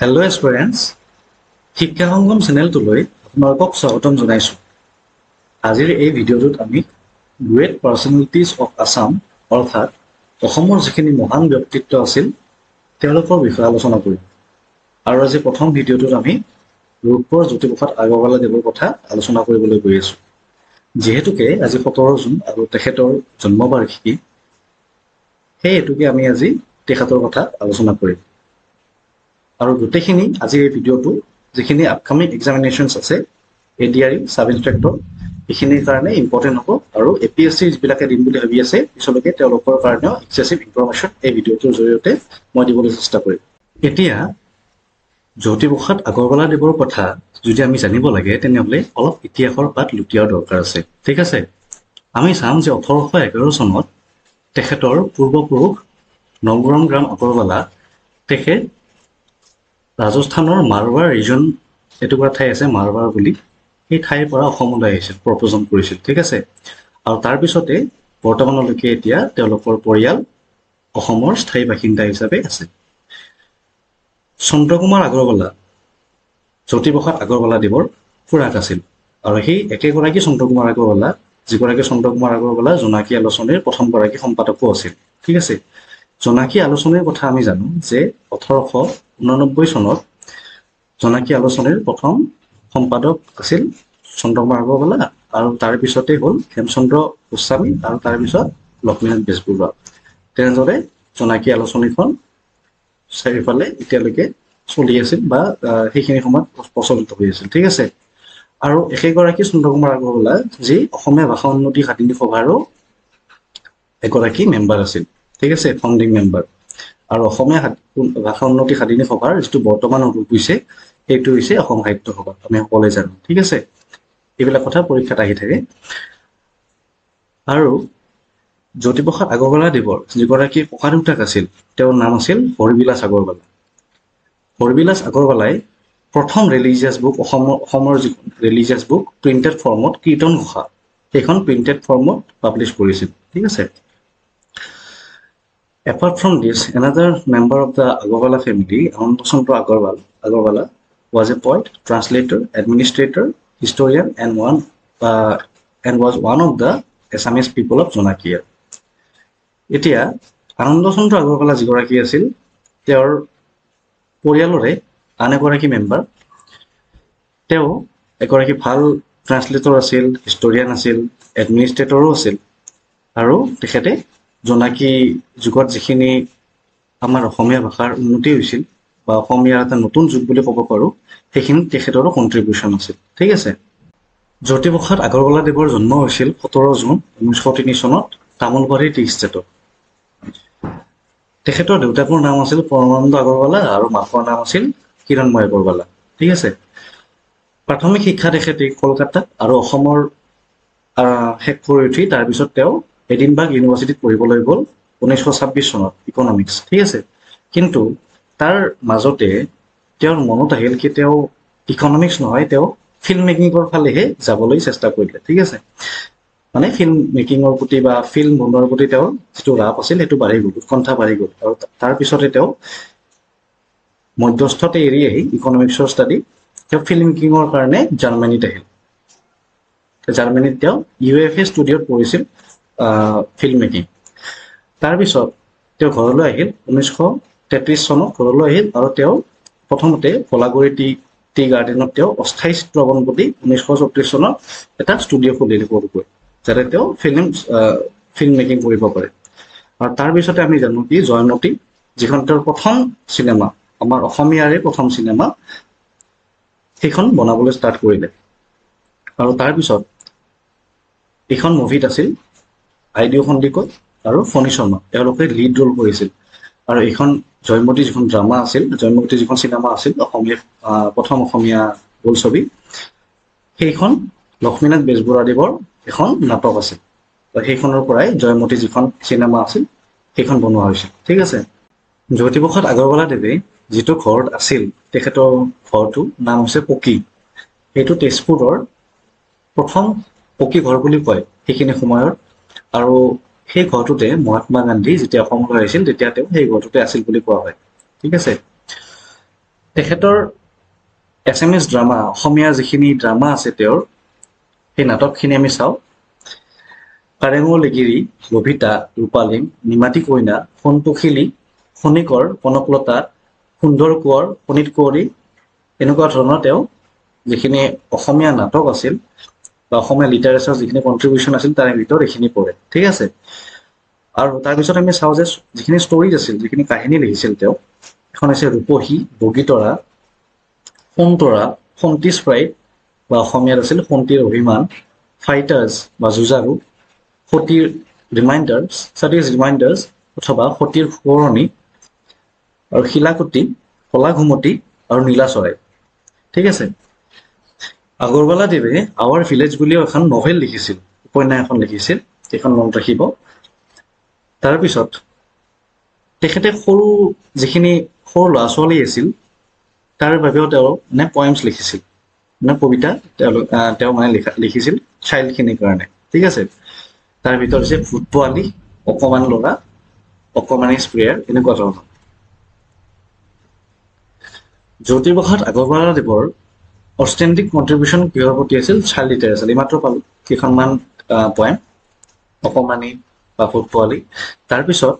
Hello students, শিক্ষা সংগম চেনেলটোলৈ আপোনালোকক স্বাগতম জনাইছো। আজিৰ এই ভিডিঅ'টোত আমি গ্ৰেট পাৰ্চনেলিটিজ অফ আসাম অৰ্থাৎ অসমৰ যিখিনি মহান ব্যক্তিত্ব আছিল তেওঁলোকৰ বিষয়ে আলোচনা কৰিম। আৰু আজি প্ৰথম ভিডিঅ'টোত আমি ৰূপৰ জ্যোতিপ্ৰসাদ আগৰৱালা দেৱৰ কথা আলোচনা কৰিবলৈ গৈ আছো। যিহেতুকে আজি 17 জুন আৰু তেখেতৰ জন্মবাৰ্ষিকী, সেই হেতুকে আমি আজি তেখেতৰ কথা আলোচনা কৰিম। আৰু গোটেইখিনি আজি এই ভিডিঅ'টো যিখিনি আপকামিং এক্সামিনেশ্যনছ আছে এডিআৰই সাব ইন্সপেক্টৰ এইখিনিৰ কাৰণে ইম্পৰ্টেণ্ট হ'ব আৰু এপিএছচি যিবিলাকে দিম বুলি ভাবি আছে পিছলৈকে তেওঁলোকৰ কাৰণেও এক্সেচিভ ইনফৰমেশ্যন এই ভিডিঅ'টোৰ জৰিয়তে মই দিবলৈ চেষ্টা কৰিম। এতিয়া জ্যোতিপ্ৰসাদ আগৰৱালা দেৱৰ কথা যদি আমি জানিব লাগে তেনেহ'লে অলপ ইতিহাসৰ পাত লুটিওৱাৰ দৰকাৰ আছে। ঠিক আছে, আমি চাম যে 1811 চনত তেখেতৰ পূৰ্বপুৰুষ নৱৰং ৰাম আগৰৱালা তেখেত ৰাজস্থানৰ মাৰৱাৰ ৰিজন এটুকুৰা ঠাই আছে মাৰৱাৰ বুলি, সেই ঠাইৰ পৰা অসমলৈ আহিছিল, প্ৰব্ৰজন কৰিছিল। ঠিক আছে, আৰু তাৰপিছতে বৰ্তমানলৈকে এতিয়া তেওঁলোকৰ পৰিয়াল অসমৰ স্থায়ী বাসিন্দা হিচাপে আছে। চন্দ্ৰকুমাৰ আগৰৱালা জ্যোতিপ্ৰসাদ আগৰৱালা দেৱৰ খুৰাক আছিল আৰু সেই একেগৰাকী চন্দ্ৰকুমাৰ আগৰৱালা যিগৰাকী চন্দ্ৰকুমাৰ আগৰৱালা জোনাকী আলোচনীৰ প্ৰথমগৰাকী সম্পাদকো আছিল। ঠিক আছে, জোনাকী আলোচনীৰ কথা আমি জানো যে 1889 চনত জোনাকী আলোচনীৰ প্ৰথম সম্পাদক আছিল চন্দ্ৰকুমাৰ আগৰৱালা আৰু তাৰ পিছতে হ'ল হেমচন্দ্ৰ গোস্বামী আৰু তাৰ পিছত লক্ষ্মীনাথ বেজবৰুৱা। তেনেদৰে জোনাকী আলোচনীখন চাৰিওফালে এতিয়ালৈকে চলি আছিল বা সেইখিনি সময়ত প্ৰচলিত হৈ আছিল। ঠিক আছে, আৰু একেগৰাকী চন্দ্ৰকুমাৰ আগৰৱালা যি অসমীয়া ভাষা উন্নতি সাধিনী সভাৰো এগৰাকী মেম্বাৰ আছিল। ঠিক আছে, ফাউণ্ডিং মেম্বাৰ। আৰু অসমীয়া ভাষা উন্নতি সাধিনী সভাৰ যিটো বৰ্তমান ৰূপ হৈছে সেইটো হৈছে অসম সাহিত্য সভা, আমি সকলোৱে জানো। ঠিক আছে, এইবিলাক কথা পৰীক্ষাত আহি থাকে। আৰু জ্যোতিপ্ৰসাদ আগৰৱালা দেৱৰ যিগৰাকী ককা দেউতাক আছিল তেওঁৰ নাম আছিল হৰিবিলাস আগৰৱালা। হৰিবিলাস আগৰৱালাই প্ৰথম ৰিলিজিয়াছ বুক অসমৰ যিখন ৰিলিজিয়াছ বুক প্ৰিণ্টেড ফৰ্মত কীৰ্তন ঘোষা সেইখন প্ৰিণ্টেড ফৰ্মত পাব্লিছ কৰিছিল। ঠিক আছে, apart from this, another member of the Agarwala family, Ananda Chandra Agarwala, was a poet, translator, administrator, historian, and was one of the Assamese people of Jonakiyar. এতিয়া আনন্দ চন্দ্ৰ আগৰৱালা যিগৰাকী আছিল তেওঁৰ পৰিয়ালৰে আন এগৰাকী মেম্বাৰ। তেওঁ এগৰাকী ভাল ট্ৰান্সলেটৰ আছিল, হিষ্টৰিয়ান আছিল, এডমিনিষ্ট্ৰেটৰো আছিল আৰু তেখেতে জোনাকী যুগত যিখিনি আমাৰ অসমীয়া ভাষাৰ উন্নতি হৈছিল বা অসমীয়াৰ এটা নতুন যুগ বুলি ক'ব পাৰোঁ সেইখিনিত তেখেতৰো কণ্ট্ৰিবিউশ্যন আছিল। ঠিক আছে, জ্যোতিপ্ৰসাদ আগৰৱালা দেৱৰ জন্ম হৈছিল 17 জুন 1903 চনত তামোলবাৰী টি ষ্টেটত। তেখেতৰ দেউতাকৰ নাম আছিল পৰমানন্দ আগৰৱালা আৰু মাকৰ নাম আছিল কিৰণময় আগৰৱালা। ঠিক আছে, প্ৰাথমিক শিক্ষা তেখেতে কলকাতাত আৰু অসমৰ শেষ কৰি উঠি তাৰপিছত তেওঁ এডিনবাৰ্গ ইউনিভাৰ্চিটিত পঢ়িবলৈ গ'ল 1926 চনত ইকনমিক্স। ঠিক আছে, কিন্তু তাৰ মাজতে তেওঁৰ মনত আহিল কি তেওঁ ইকনমিক্স নহয়, তেওঁ ফিল্ম মেকিঙৰ ফালেহে যাবলৈ চেষ্টা কৰিলে। ঠিক আছে, মানে ফিল্ম মেকিঙৰ প্ৰতি বা ফিল্ম বনোৱাৰ প্ৰতি তেওঁৰ যিটো ৰাপ আছিল সেইটো বাঢ়ি গ'ল, উৎকণ্ঠা বাঢ়ি গ'ল। আৰু তাৰপিছতে তেওঁ মধ্যস্থতে এৰি আহি ইকনমিক্সৰ ষ্টাডি তেওঁ ফিল্ম মেকিঙৰ কাৰণে জাৰ্মানীত আহিল। জাৰ্মানীত তেওঁ UFA ষ্টুডিঅ'ত পঢ়িছিল ফিল্ম মেকিং। তাৰপিছত তেওঁ ঘৰলৈ আহিল 1933 চনত ঘৰলৈ আহিল আৰু তেওঁ প্ৰথমতে ভোলাগুৰি টি গাৰ্ডেনত তেওঁ অস্থায়ী চিত্ৰবন প্ৰতি 1934 চনত এটা ষ্টুডিঅ' খুলিলে সৰুকৈ, যাতে তেওঁ ফিল্ম মেকিং কৰিব পাৰে। আৰু তাৰপিছতে আমি জানো কি জয়মতী যিখন তেওঁৰ প্ৰথম চিনেমা, আমাৰ অসমীয়াৰে প্ৰথম চিনেমা, সেইখন বনাবলৈ ষ্টাৰ্ট কৰিলে। আৰু তাৰপিছত এইখন মুভিত আছিল আইডিও সন্দিকৈ আৰু ফণী শৰ্মা, তেওঁলোকে লিড ৰোল কৰিছিল। আৰু এইখন জয়মতী যিখন ড্ৰামা আছিল, জয়মতী যিখন চিনেমা আছিল অসমীয়া প্ৰথম অসমীয়া বোলছবি, সেইখন লক্ষ্মীনাথ বেজবৰুৱাদেৱৰ এখন নাটক আছিল। সেইখনৰ পৰাই জয়মতী যিখন চিনেমা আছিল সেইখন বনোৱা হৈছিল। ঠিক আছে, জ্যোতিপ্ৰসাদ আগৰৱালা দেৱে যিটো ঘৰত আছিল তেখেতৰ ঘৰটোৰ নাম হৈছে পকী। সেইটো তেজপুৰৰ প্ৰথম পকী ঘৰ বুলি কয় সেইখিনি সময়ত। আৰু সেই ঘৰটোতে মহাত্মা গান্ধী যেতিয়া অসমলৈ আহিছিল তেতিয়া তেওঁ সেই ঘৰটোতে আছিল বুলি কোৱা হয়। ঠিক আছে, তেখেতৰ এছএমএছ ড্ৰামা অসমীয়া যিখিনি ড্ৰামা আছে তেওঁৰ সেই নাটকখিনি আমি চাওঁ। কাৰেঙৰ লিগিৰি, লভিতা, ৰূপালীম, নিমাতী কইনা, সন্তোষিলী, খনিকৰ, কনকলতা, সুন্দৰ কোঁৱৰ, পুনীত কুঁৱৰী, এনেকুৱা ধৰণৰ তেওঁ যিখিনি অসমীয়া নাটক আছিল বা অসমীয়া লিটাৰেচাৰ যিখিনি কণ্ট্ৰিবিউশ্যন আছিল তাৰে ভিতৰত এইখিনি পৰে। ঠিক আছে। আৰু তাৰপিছত আমি চাওঁ যে যিখিনি ষ্টৰিজ আছিল, যিখিনি কাহিনী লিখিছিল তেওঁ, এখন হৈছে ৰূপহী, বগীতৰা, সোণতৰা, সন্তিছ প্ৰাইড বা অসমীয়াত আছিল সন্তিৰ অভিমান, ফাইটাৰ্ছ বা যুঁজাৰু, সতীৰ ৰিমাইণ্ডাৰ্ছ অথবা সতীৰ সোঁৱৰণি, আৰু শিলাকুটি, কলা ঘুমতি আৰু নীলাচৰাই। ঠিক আছে। আগৰৱালাদেৱে আৱাৰ ভিলেজ বুলিও এখন নভেল লিখিছিল, উপন্যাস এখন লিখিছিল, এইখন মনত ৰাখিব। তাৰপিছত তেখেতে যিখিনি সৰু ল'ৰা ছোৱালী আছিল তাৰ বাবেও তেওঁ মানে পয়েমছ লিখিছিল, মানে কবিতা তেওঁ মানে লিখিছিল চাইল্ডখিনিৰ কাৰণে। ঠিক আছে। তাৰ ভিতৰত হৈছে ভূত পোৱালী, অকণমান ল'ৰা, অকণমানি স্প্ৰেয়াৰ, এনেকুৱা ধৰণৰ। জ্যোতিপ্ৰসাদ আগৰৱালাদেৱৰ অষ্টেণ্টিক কণ্ট্ৰিবিউশ্যন কিহৰ প্ৰতি আছিল? Child literature. এইমাত্ৰ পালোঁ কেইখনমান পয়েম, অকণমানি বা ভূত পোৱালী। তাৰপিছত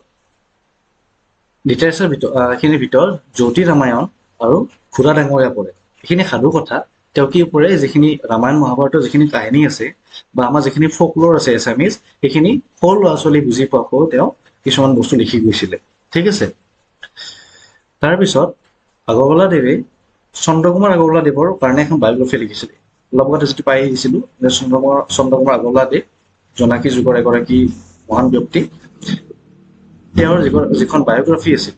লিটাৰেচাৰ খিনিৰ ভিতৰত জ্যোতি ৰামায়ণ আৰু ঘোঁৰা ডাঙৰীয়া পৰে। এইখিনি সাধু কথা। তেওঁ কি পৰে? যিখিনি ৰামায়ণ মহাভাৰতৰ যিখিনি কাহিনী আছে বা আমাৰ যিখিনি ফকল'ৰ আছে এছামিজ, সেইখিনি সৰু ল'ৰা ছোৱালী বুজি পোৱাকৈ তেওঁ কিছুমান বস্তু লিখি গৈছিলে। ঠিক আছে। তাৰপিছত আগৰৱালাদেৱে চন্দ্ৰকুমাৰ আগৰৱালাদেৱৰ কাৰণে এখন বায়'গ্ৰাফি লিখিছিলে। অলপ আগতে যিটো পাই আহিছিলোঁ যে চন্দ্ৰকুমাৰ আগৰৱালাদেৱ জোনাকী যুগৰ এগৰাকী মহান ব্যক্তি। তেওঁৰ যিখন বায়'গ্ৰাফি আছিল,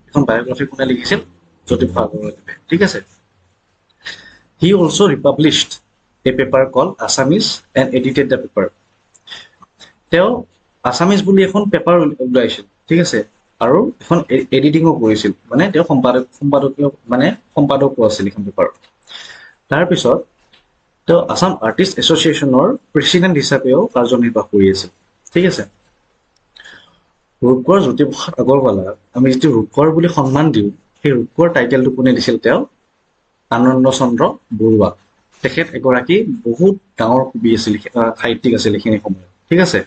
এখন বায়'গ্ৰাফি কোনে লিখিছিল? জ্যোতিপ্ৰসাদ আগৰৱালাদেৱে। ঠিক আছে। He also' republished a paper call Assamese and edited the paper. তেওঁ আছামিজ বুলি এখন পেপাৰ ওলাইছিল। ঠিক আছে। আৰু এখন এডিটিঙো কৰিছিল, মানে তেওঁ সম্পাদকো আছিল এখন পেপাৰ। তাৰপিছত তেওঁ আছাম আৰ্টিষ্ট এছ'চিয়েশ্যনৰ প্ৰেচিডেণ্ট হিচাপেও কাৰ্যনিৰ্বাহ কৰি আছিল। ঠিক আছে। ৰূপকোঁৱৰ জ্যোতিপ্ৰসাদ আগৰৱালাক আমি যিটো ৰূপকোঁৱৰ বুলি সন্মান দিওঁ, সেই ৰূপকোঁৱৰ টাইটেলটো কোনে দিছিল? তেওঁ আনন্দ চন্দ্ৰ বৰুৱা। তেখেত এগৰাকী বহুত ডাঙৰ কবি আছিল, সাহিত্যিক আছিল এইখিনি সময়ত। ঠিক আছে।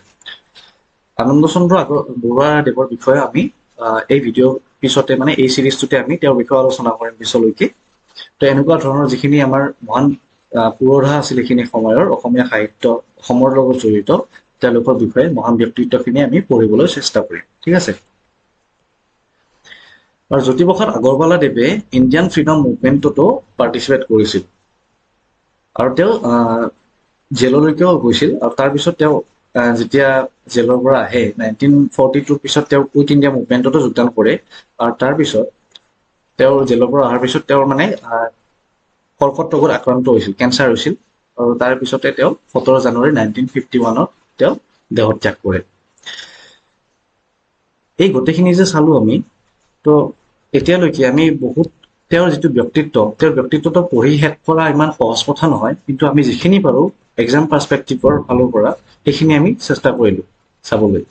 আনন্দ চন্দ্ৰ বৰুৱাদেৱৰ বিষয়ে আমি এই ভিডিঅ'ৰ পিছতে, মানে এই চিৰিজটোতে আমি তেওঁৰ বিষয়ে আলোচনা কৰিম পিছলৈকে। তো এনেকুৱা ধৰণৰ যিখিনি আমাৰ মহান পুৰোধা আছিল এইখিনি সময়ৰ অসমীয়া সাহিত্য, অসমৰ লগত জড়িত, তেওঁলোকৰ বিষয়ে মহান ব্যক্তিত্বখিনি আমি পঢ়িবলৈ চেষ্টা কৰিম। ঠিক আছে। আৰু জ্যোতিপ্ৰসাদ আগৰৱালাদেৱে ইণ্ডিয়ান ফ্ৰীডম মুভমেণ্টতো পাৰ্টিচিপেট কৰিছিল আৰু তেওঁ জেললৈকেও গৈছিল। আৰু তাৰপিছত তেওঁ যেতিয়া জেলৰ পৰা আহে 1942 পিছত তেওঁ কুইট ইণ্ডিয়া মুভমেণ্টতো যোগদান কৰে। আৰু তাৰপিছত তেওঁৰ জেলৰ পৰা অহাৰ পিছত তেওঁৰ মানে কৰ্কট ৰোগত আক্ৰান্ত হৈছিল, কেঞ্চাৰ হৈছিল। আৰু তাৰপিছতে তেওঁ 17 জানুৱাৰী 1951 তেওঁ দেহত্যাগ কৰে। এই গোটেইখিনি যে চালোঁ আমি, তো এতিয়ালৈকে আমি বহুত তেওঁৰ যিটো ব্যক্তিত্ব, তেওঁৰ ব্যক্তিত্বটো পঢ়ি শেষ কৰা ইমান সহজ কথা নহয়, কিন্তু আমি যিখিনি পাৰোঁ এক্সাম পাৰ্চপেক্টিভৰ ফালৰ পৰা সেইখিনি আমি চেষ্টা কৰিলোঁ চাবলৈ।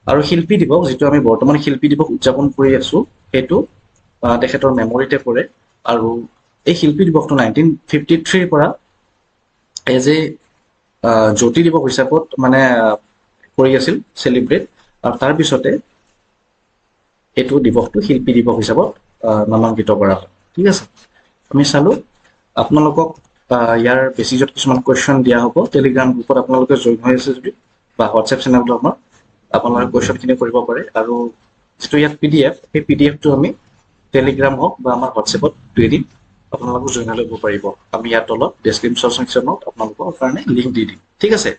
আৰু শিল্পী দিৱস, যিটো আমি বৰ্তমান শিল্পী দিৱস উদযাপন কৰি আছোঁ, সেইটো তেখেতৰ মেমৰিতে পৰে। আৰু এই শিল্পী দিৱসটো 1953 পৰা এজ এ জ্যোতি দিৱস হিচাপত মানে কৰি আছিল চেলিব্ৰেট। আৰু তাৰপিছতে এইটো দিৱসটো শিল্পী দিৱস হিচাপত নামাংকিত কৰা হয়। ঠিক আছে। আমি চালোঁ। আপোনালোকক ইয়াৰ বেচিছত কিছুমান কুৱেশ্যন দিয়া হ'ব। টেলিগ্ৰাম গ্ৰুপত আপোনালোকে জইন হৈ আছে যদি, বা হোৱাটছএপ চেনেলটো আমাৰ, আপোনালোকে কুৱেশ্যনখিনি কৰিব পাৰে। আৰু যিটো ইয়াত PDF, সেই PDFটো আমি টেলিগ্ৰাম হওক বা আমাৰ হোৱাটছএপত দি দিম, আপোনালোকে জইন হৈ ল'ব পাৰিব। আমি ইয়াত তলত ডেছক্ৰিপশ্যন ছেকশ্যনত আপোনালোকৰ কাৰণে লিংক দি দিম। ঠিক আছে।